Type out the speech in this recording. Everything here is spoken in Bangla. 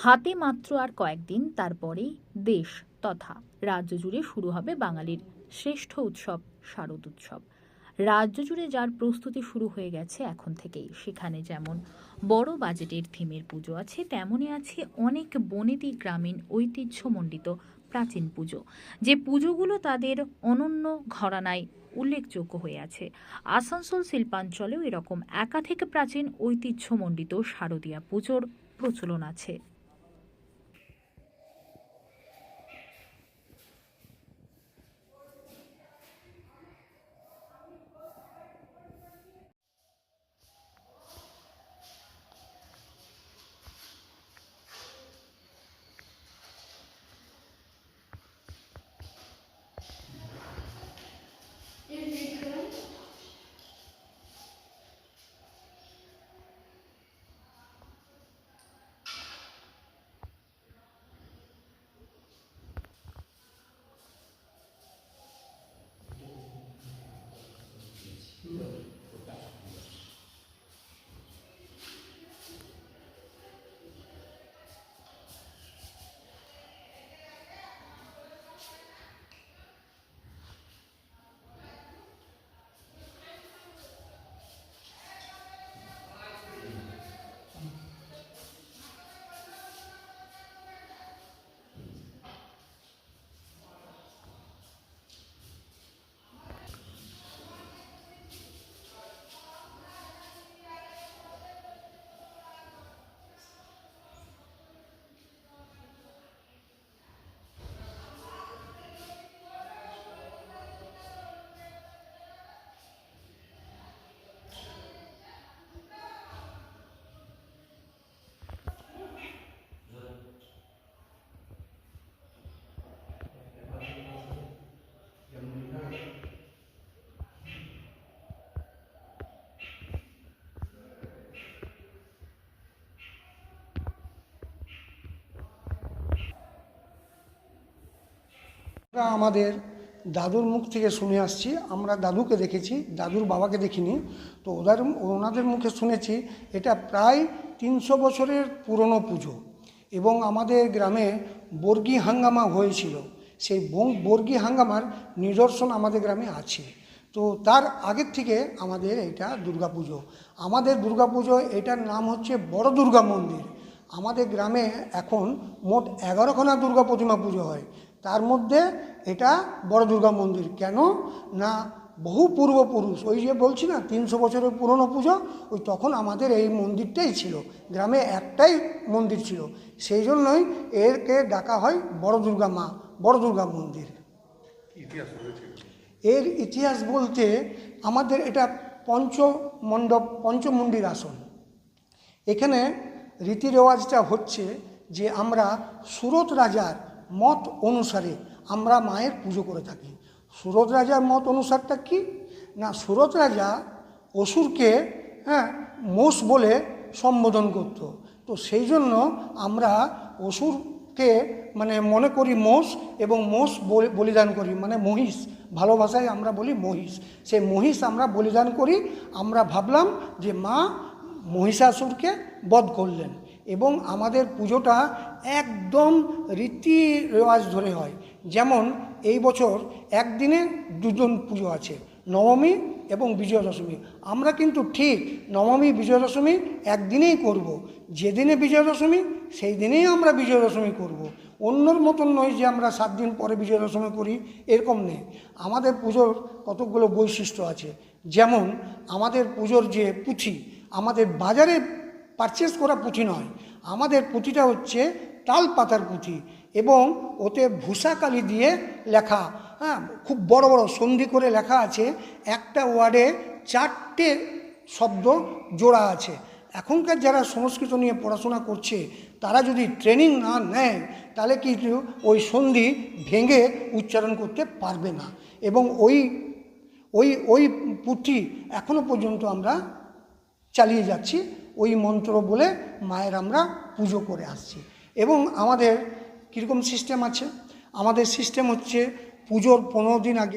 হাতে মাত্র আর কয়েকদিন, তারপরেই দেশ তথা রাজ্য জুড়ে শুরু হবে বাঙালির শ্রেষ্ঠ উৎসব শারদ উৎসব। রাজ্য জুড়ে যার প্রস্তুতি শুরু হয়ে গেছে এখন থেকেই। সেখানে যেমন বড় বাজেটের থিমের পুজো আছে, তেমনই আছে অনেক বনেদি গ্রামীণ ঐতিহ্যমণ্ডিত প্রাচীন পুজো, যে পুজোগুলো তাদের অনন্য ঘরানায় উল্লেখযোগ্য হয়ে আছে। আসানসোল শিল্পাঞ্চলেও এরকম একাধিক প্রাচীন ঐতিহ্যমণ্ডিত শারদীয়া পুজোর প্রচলন আছে। আমরা আমাদের দাদুর মুখ থেকে শুনে আসছি। আমরা দাদুকে দেখেছি, দাদুর বাবাকে দেখিনি। তো ওনাদের মুখে শুনেছি এটা প্রায় 300 বছরের পুরনো পুজো এবং আমাদের গ্রামে বর্গী হাঙ্গামা হয়েছিল। সেই বর্গী হাঙ্গামার নিদর্শন আমাদের গ্রামে আছে। তো তার আগের থেকে আমাদের এটা দুর্গাপুজো। আমাদের দুর্গাপুজো এটার নাম হচ্ছে বড় দুর্গা মন্দির। আমাদের গ্রামে এখন মোট 11খানা দুর্গা প্রতিমা পুজো হয়। তার মধ্যে এটা বড় দুর্গা মন্দির। কেন না, বহু পূর্বপুরুষ, ওই যে বলছি না 300 বছরের পুরনো পুজো, ওই তখন আমাদের এই মন্দিরটাই ছিল, গ্রামে একটাই মন্দির ছিল। সেই জন্যই এরকে ডাকা হয় বড় দুর্গা মা, বড় দুর্গা মন্দির। এর ইতিহাস বলতে আমাদের এটা পঞ্চমুণ্ডির আসন। এখানে রীতি রেওয়াজটা হচ্ছে যে আমরা সুরত রাজার মত অনুসারে আমরা মায়ের পুজো করে থাকি। সুরত রাজার মত অনুসারটা কি না, সুরত রাজা অসুরকে মোষ বলে সম্বোধন করত। তো সেই জন্য আমরা অসুরকে মনে করি মোষ, এবং মোষ বলিদান করি, মহিষ, ভালোবাসায় আমরা বলি মহিষ। সেই মহিষ আমরা বলিদান করি। আমরা ভাবলাম যে মা মহিষাসুরকে বধ করলেন, এবং আমাদের পুজোটা একদম রীতি রেওয়াজ ধরে হয়। যেমন এই বছর একদিনে দুজন পুজো আছে, নবমী এবং বিজয়া দশমী। আমরা কিন্তু ঠিক নবমী বিজয়া দশমী একদিনেই করব। যেদিনে বিজয়া দশমী সেই দিনেই আমরা বিজয়া দশমী করব। অন্যর মতন নয় যে আমরা 7 দিন পরে বিজয়া দশমী করি, এরকম নেই। আমাদের পুজোর কতকগুলো বৈশিষ্ট্য আছে। যেমন আমাদের পুজোর যে পুঁথি, আমাদের বাজারে পারচেস করা পুঁথি নয়, আমাদের পুঁথিটা হচ্ছে তাল পাতার পুঁথি, এবং ওতে ভূষাকালি দিয়ে লেখা, খুব বড় বড় সন্ধি করে লেখা আছে। একটা ওয়ার্ডে 4টে শব্দ জোড়া আছে। এখনকার যারা সংস্কৃত নিয়ে পড়াশোনা করছে তারা যদি ট্রেনিং না নেয় তাহলে কিন্তু ওই সন্ধি ভেঙে উচ্চারণ করতে পারবে না। এবং ওই পুঁথি এখনো পর্যন্ত আমরা চালিয়ে যাচ্ছি। ওই মন্ত্র বলে মায়ের আমরা পুজো করে আসছি। এবং আমাদের কীরকম সিস্টেম আছে, আমাদের সিস্টেম হচ্ছে পুজোর 15 দিন আগে